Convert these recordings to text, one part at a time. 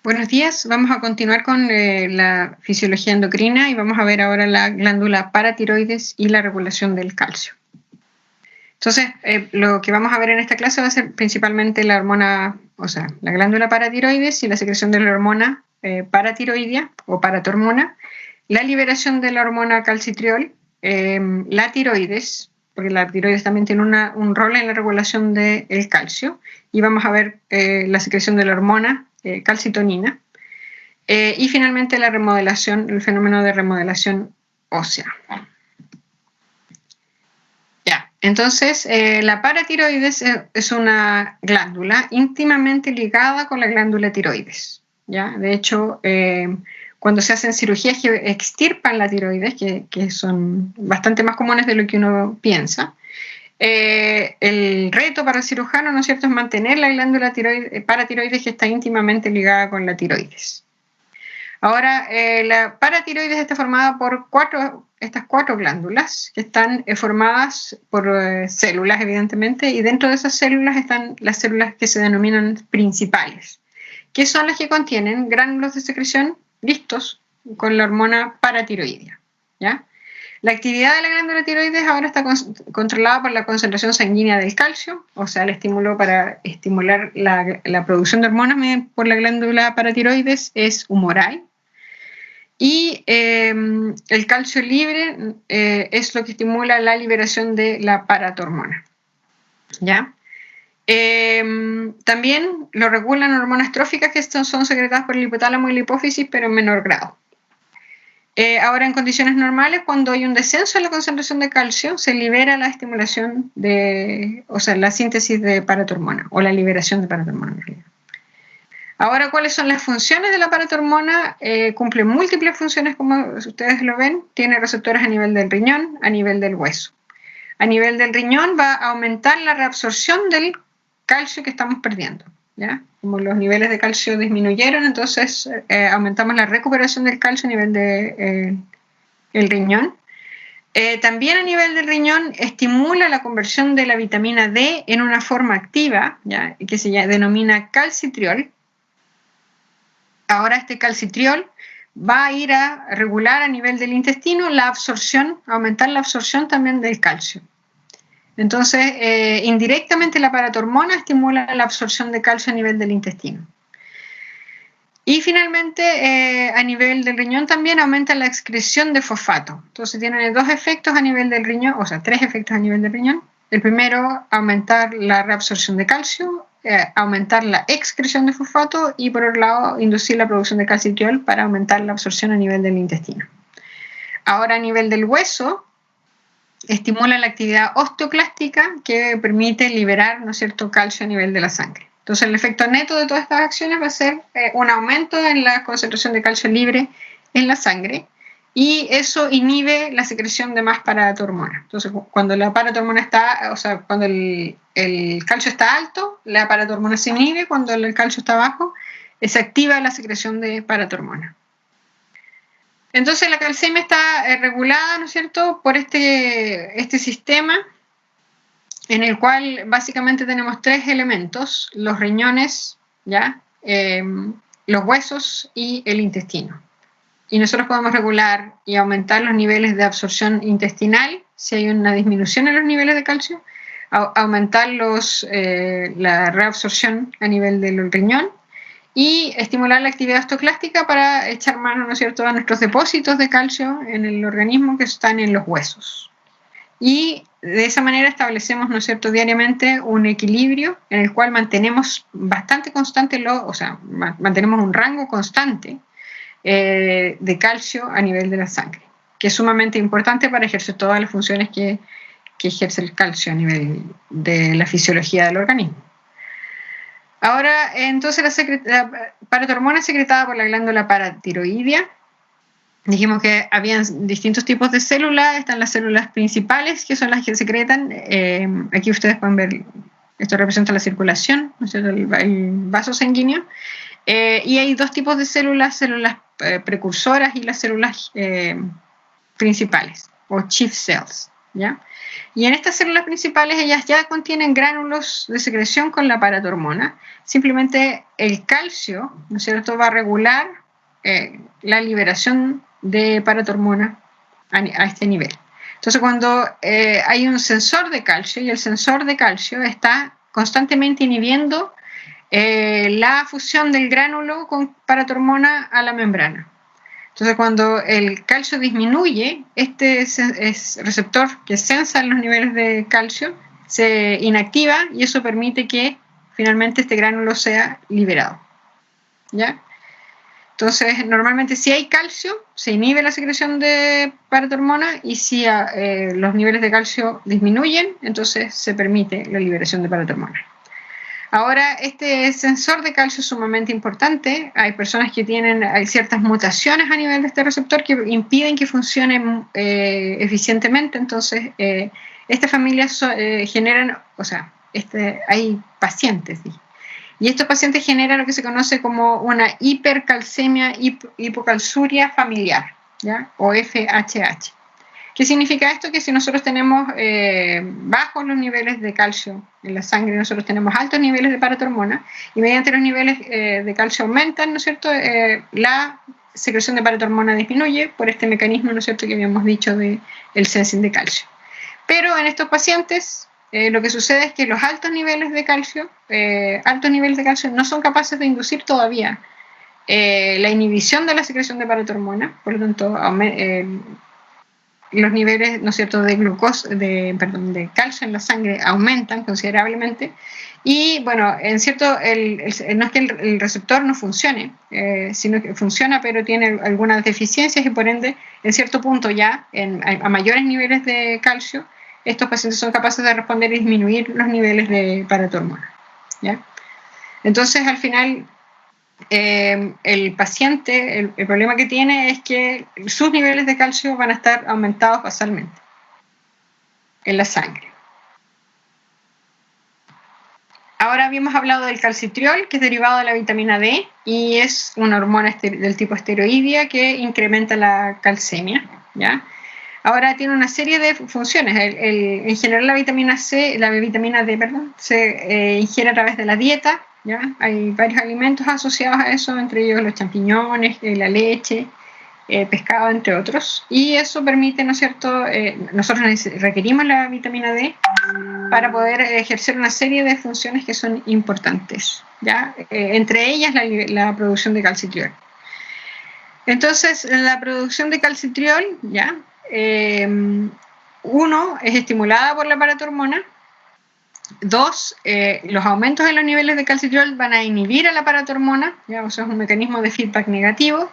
Buenos días, vamos a continuar con la fisiología endocrina y vamos a ver ahora la glándula paratiroides y la regulación del calcio. Entonces, lo que vamos a ver en esta clase va a ser principalmente la hormona, o sea, la glándula paratiroides y la secreción de la hormona paratiroidea o paratormona, la liberación de la hormona calcitriol, la tiroides, porque la tiroides también tiene un rol en la regulación del calcio, y vamos a ver la secreción de la hormona calcitonina, y finalmente la remodelación, el fenómeno de remodelación ósea. Ya, entonces la paratiroides es una glándula íntimamente ligada con la glándula tiroides. ¿Ya? De hecho, cuando se hacen cirugías que extirpan la tiroides, que son bastante más comunes de lo que uno piensa, el reto para el cirujano, ¿no es cierto?, es mantener la glándula paratiroides que está íntimamente ligada con la tiroides. Ahora, la paratiroides está formada por estas cuatro glándulas que están formadas por células, evidentemente, y dentro de esas células están las células que se denominan principales, que son las que contienen gránulos de secreción listos con la hormona paratiroidea, ¿ya? La actividad de la glándula tiroides ahora está controlada por la concentración sanguínea del calcio, o sea, el estímulo para estimular la producción de hormonas por la glándula paratiroides es humoral. Y el calcio libre es lo que estimula la liberación de la paratormona, ¿ya? También lo regulan hormonas tróficas que son secretadas por el hipotálamo y la hipófisis, pero en menor grado. Ahora, en condiciones normales, cuando hay un descenso en la concentración de calcio, se libera la estimulación o sea, la síntesis de paratormona, o la liberación de paratormona en realidad. Ahora, ¿cuáles son las funciones de la paratormona? Cumple múltiples funciones, como ustedes lo ven. Tiene receptores a nivel del riñón, a nivel del hueso. A nivel del riñón va a aumentar la reabsorción del calcio que estamos perdiendo, ¿ya? Como los niveles de calcio disminuyeron, entonces aumentamos la recuperación del calcio a nivel del riñón. También a nivel del riñón estimula la conversión de la vitamina D en una forma activa, ¿ya? Que se denomina calcitriol. Ahora este calcitriol va a ir a regular a nivel del intestino la absorción, aumentar la absorción también del calcio. Entonces, indirectamente la paratormona estimula la absorción de calcio a nivel del intestino. Y finalmente, a nivel del riñón también aumenta la excreción de fosfato. Entonces, tiene dos efectos a nivel del riñón, o sea, tres efectos a nivel del riñón. El primero, aumentar la reabsorción de calcio, aumentar la excreción de fosfato y, por otro lado, inducir la producción de calcitriol para aumentar la absorción a nivel del intestino. Ahora, a nivel del hueso, estimula la actividad osteoclástica que permite liberar, ¿no es cierto?, calcio a nivel de la sangre. Entonces, el efecto neto de todas estas acciones va a ser un aumento en la concentración de calcio libre en la sangre, y eso inhibe la secreción de más paratormona. Entonces, cuando la paratormona está, o sea, cuando el calcio está alto, la paratormona se inhibe. Cuando el calcio está bajo, se activa la secreción de paratormona. Entonces, la calcemia está regulada, ¿no es cierto?, por este sistema en el cual básicamente tenemos tres elementos: los riñones, ¿ya? Los huesos y el intestino. Y nosotros podemos regular y aumentar los niveles de absorción intestinal si hay una disminución en los niveles de calcio, aumentar la reabsorción a nivel del riñón y estimular la actividad osteoclástica para echar mano, ¿no es cierto?, a nuestros depósitos de calcio en el organismo que están en los huesos. Y de esa manera establecemos, ¿no es cierto?, diariamente un equilibrio en el cual mantenemos bastante constante, mantenemos un rango constante de calcio a nivel de la sangre, que es sumamente importante para ejercer todas las funciones que ejerce el calcio a nivel de la fisiología del organismo. Ahora, entonces, la paratormona es secretada por la glándula paratiroidea. Dijimos que habían distintos tipos de células. Están las células principales, que son las que secretan. Aquí ustedes pueden ver, esto representa la circulación, ¿no es cierto?, el vaso sanguíneo. Y hay dos tipos de células precursoras y las células principales, o chief cells, ¿ya? Y en estas células principales ellas ya contienen gránulos de secreción con la paratormona. Simplemente el calcio, ¿no es cierto?, va a regular la liberación de paratormona a este nivel. Entonces, cuando hay un sensor de calcio y el sensor de calcio está constantemente inhibiendo la fusión del gránulo con paratormona a la membrana. Entonces, cuando el calcio disminuye, este receptor que sensa los niveles de calcio se inactiva y eso permite que finalmente este gránulo sea liberado, ¿ya? Entonces, normalmente si hay calcio, se inhibe la secreción de paratormona y si los niveles de calcio disminuyen, entonces se permite la liberación de paratormona. Ahora, este sensor de calcio es sumamente importante. Hay personas que hay ciertas mutaciones a nivel de este receptor que impiden que funcione eficientemente. Entonces, estas familias generan, hay pacientes, ¿sí? Y estos pacientes generan lo que se conoce como una hipercalcemia hipocalciuria familiar, ¿ya? O FHH. ¿Qué significa esto? Que si nosotros tenemos bajos los niveles de calcio en la sangre, nosotros tenemos altos niveles de paratormona, y mediante los niveles de calcio aumentan, ¿no es cierto?, la secreción de paratormona disminuye por este mecanismo, ¿no es cierto?, que habíamos dicho del sensing de calcio. Pero en estos pacientes lo que sucede es que los altos niveles de calcio no son capaces de inducir todavía la inhibición de la secreción de paratormona, por lo tanto los niveles, ¿no es cierto?, de calcio en la sangre aumentan considerablemente y, bueno, no es que el receptor no funcione, sino que funciona pero tiene algunas deficiencias y por ende, en cierto punto ya, a mayores niveles de calcio, estos pacientes son capaces de responder y disminuir los niveles de paratormona, ¿ya? Entonces, al final, el paciente, el problema que tiene es que sus niveles de calcio van a estar aumentados basalmente en la sangre. Ahora habíamos hablado del calcitriol, que es derivado de la vitamina D y es una hormona del tipo esteroidea que incrementa la calcemia, ¿ya? Ahora tiene una serie de funciones. En general la vitamina D, se ingiere a través de la dieta, ¿ya? Hay varios alimentos asociados a eso, entre ellos los champiñones, la leche, pescado, entre otros. Y eso permite, ¿no es cierto?, nosotros requerimos la vitamina D para poder ejercer una serie de funciones que son importantes, ¿ya? Entre ellas la producción de calcitriol. Entonces, la producción de calcitriol, ¿ya? Uno, es estimulada por la paratormona. Dos, los aumentos en los niveles de calcitriol van a inhibir a la paratormona, ¿ya? O sea, es un mecanismo de feedback negativo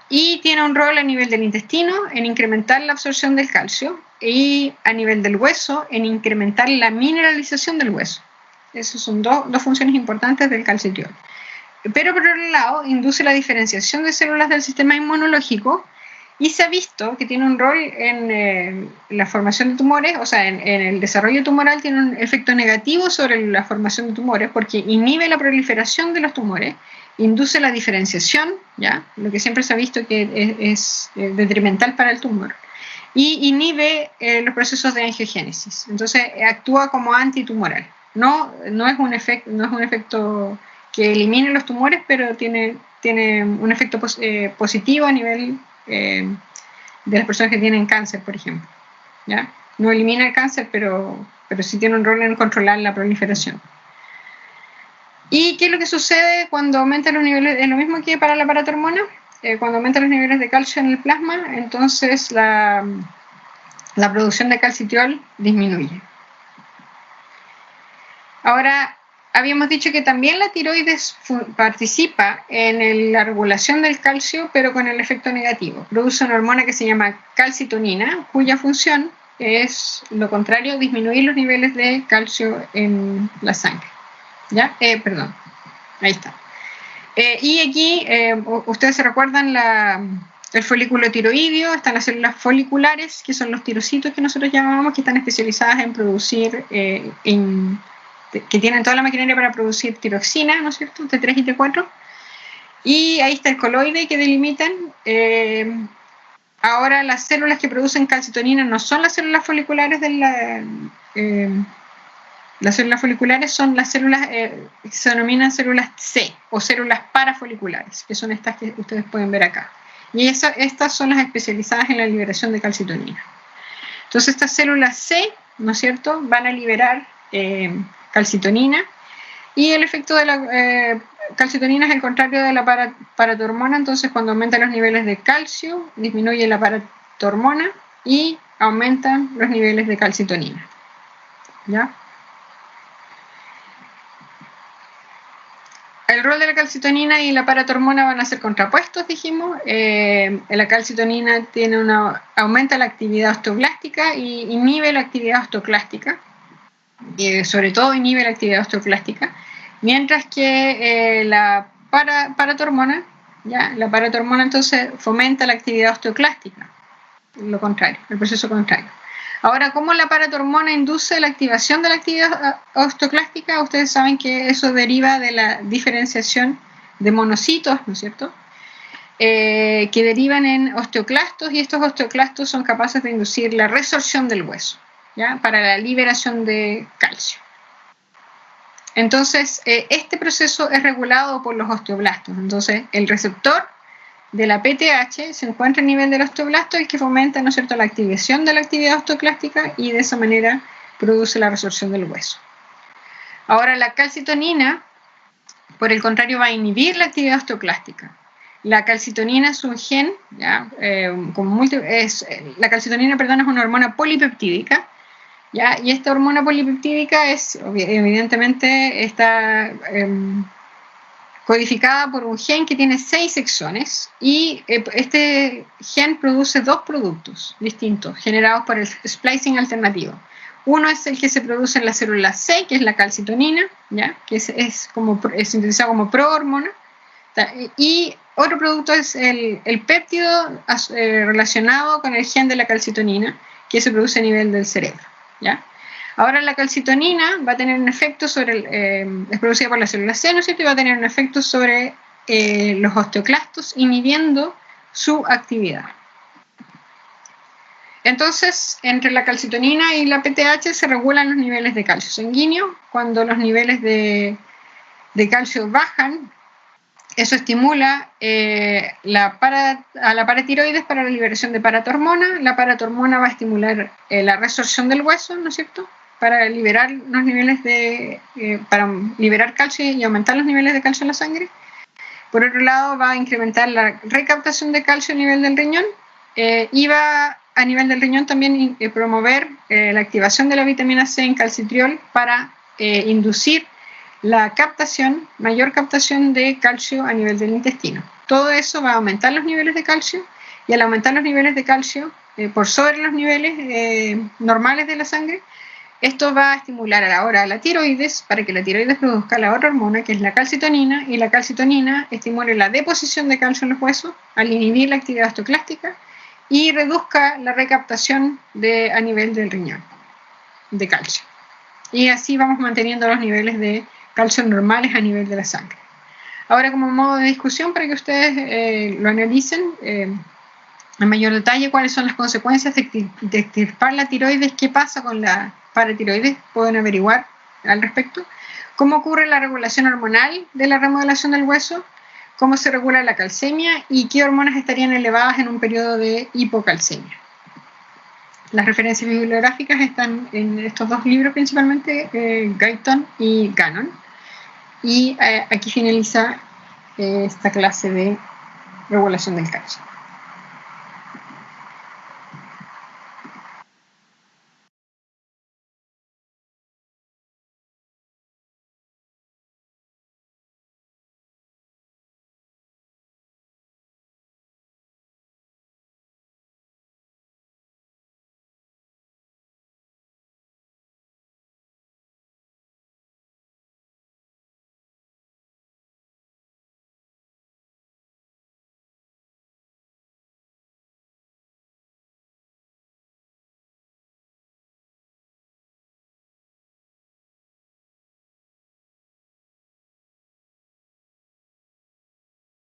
y tiene un rol a nivel del intestino en incrementar la absorción del calcio y a nivel del hueso en incrementar la mineralización del hueso. Esas son dos funciones importantes del calcitriol. Pero por otro lado, induce la diferenciación de células del sistema inmunológico y se ha visto que tiene un rol en la formación de tumores, o sea, en el desarrollo tumoral tiene un efecto negativo sobre la formación de tumores porque inhibe la proliferación de los tumores, induce la diferenciación, ¿ya? Lo que siempre se ha visto que es detrimental para el tumor, y inhibe los procesos de angiogénesis. Entonces actúa como antitumoral. No es un efecto que elimine los tumores, pero tiene un efecto positivo a nivel de las personas que tienen cáncer, por ejemplo, ¿ya? No elimina el cáncer, pero sí tiene un rol en controlar la proliferación. ¿Y qué es lo que sucede cuando aumentan los niveles? Es lo mismo que para la paratormona. Cuando aumentan los niveles de calcio en el plasma, entonces la producción de calcitriol disminuye. Ahora, habíamos dicho que también la tiroides participa en la regulación del calcio, pero con el efecto negativo. Produce una hormona que se llama calcitonina, cuya función es lo contrario, disminuir los niveles de calcio en la sangre. ¿Ya? Perdón, ahí está. Y aquí, ustedes se recuerdan el folículo tiroideo, están las células foliculares, que son los tirocitos que nosotros llamamos, que están especializadas en producir, que tienen toda la maquinaria para producir tiroxina, ¿no es cierto?, T3 y T4. Y ahí está el coloide que delimitan Ahora, las células que producen calcitonina no son las células foliculares de las células foliculares son las células que se denominan células C o células parafoliculares, que son estas que ustedes pueden ver acá. Y estas son las especializadas en la liberación de calcitonina. Entonces, estas células C, ¿no es cierto?, van a liberar calcitonina, y el efecto de la calcitonina es el contrario de la paratormona. Entonces, cuando aumentan los niveles de calcio, disminuye la paratormona y aumentan los niveles de calcitonina. ¿Ya? El rol de la calcitonina y la paratormona van a ser contrapuestos, dijimos. La calcitonina aumenta la actividad osteoblástica y inhibe la actividad osteoclástica. Sobre todo inhibe la actividad osteoclástica, mientras que la paratormona, la paratormona entonces fomenta la actividad osteoclástica, lo contrario, el proceso contrario. Ahora, ¿cómo la paratormona induce la activación de la actividad osteoclástica? Ustedes saben que eso deriva de la diferenciación de monocitos, ¿no es cierto?, que derivan en osteoclastos, y estos osteoclastos son capaces de inducir la resorción del hueso, ¿ya?, para la liberación de calcio. Entonces, este proceso es regulado por los osteoblastos. Entonces, el receptor de la PTH se encuentra a nivel del osteoblasto, y que fomenta, ¿no es cierto?, la activación de la actividad osteoclástica, y de esa manera produce la resorción del hueso. Ahora, la calcitonina, por el contrario, va a inhibir la actividad osteoclástica. La calcitonina es un gen, la calcitonina, perdón, es una hormona polipeptídica, ¿ya? Y esta hormona polipeptídica evidentemente está codificada por un gen que tiene 6 exones, y este gen produce 2 productos distintos generados por el splicing alternativo. Uno es el que se produce en la célula C, que es la calcitonina, ¿ya?, que es sintetizado como prohormona, y otro producto es el péptido relacionado con el gen de la calcitonina, que se produce a nivel del cerebro, ¿ya? Ahora, la calcitonina va a tener un efecto es producida por la célula C, ¿no es cierto?, y va a tener un efecto sobre los osteoclastos, inhibiendo su actividad. Entonces, entre la calcitonina y la PTH se regulan los niveles de calcio sanguíneo. Cuando los niveles de calcio bajan, eso estimula a la paratiroides para la liberación de paratormona. La paratormona va a estimular la resorción del hueso, ¿no es cierto?, para liberar los niveles para liberar calcio y aumentar los niveles de calcio en la sangre. Por otro lado, va a incrementar la recaptación de calcio a nivel del riñón, y va a nivel del riñón también promover la activación de la vitamina C en calcitriol para inducir la mayor captación de calcio a nivel del intestino. Todo eso va a aumentar los niveles de calcio, y al aumentar los niveles de calcio por sobre los niveles normales de la sangre, esto va a estimular ahora a la tiroides, para que la tiroides produzca la otra hormona, que es la calcitonina, y la calcitonina estimule la deposición de calcio en los huesos al inhibir la actividad osteoclástica, y reduzca la recaptación a nivel del riñón de calcio. Y así vamos manteniendo los niveles de calcio normales a nivel de la sangre. Ahora, como modo de discusión, para que ustedes lo analicen en mayor detalle, cuáles son las consecuencias de extirpar la tiroides, qué pasa con la paratiroides, pueden averiguar al respecto, cómo ocurre la regulación hormonal de la remodelación del hueso, cómo se regula la calcemia y qué hormonas estarían elevadas en un periodo de hipocalcemia. Las referencias bibliográficas están en estos 2 libros principalmente, Guyton y Gannon. Y aquí finaliza esta clase de regulación del calcio.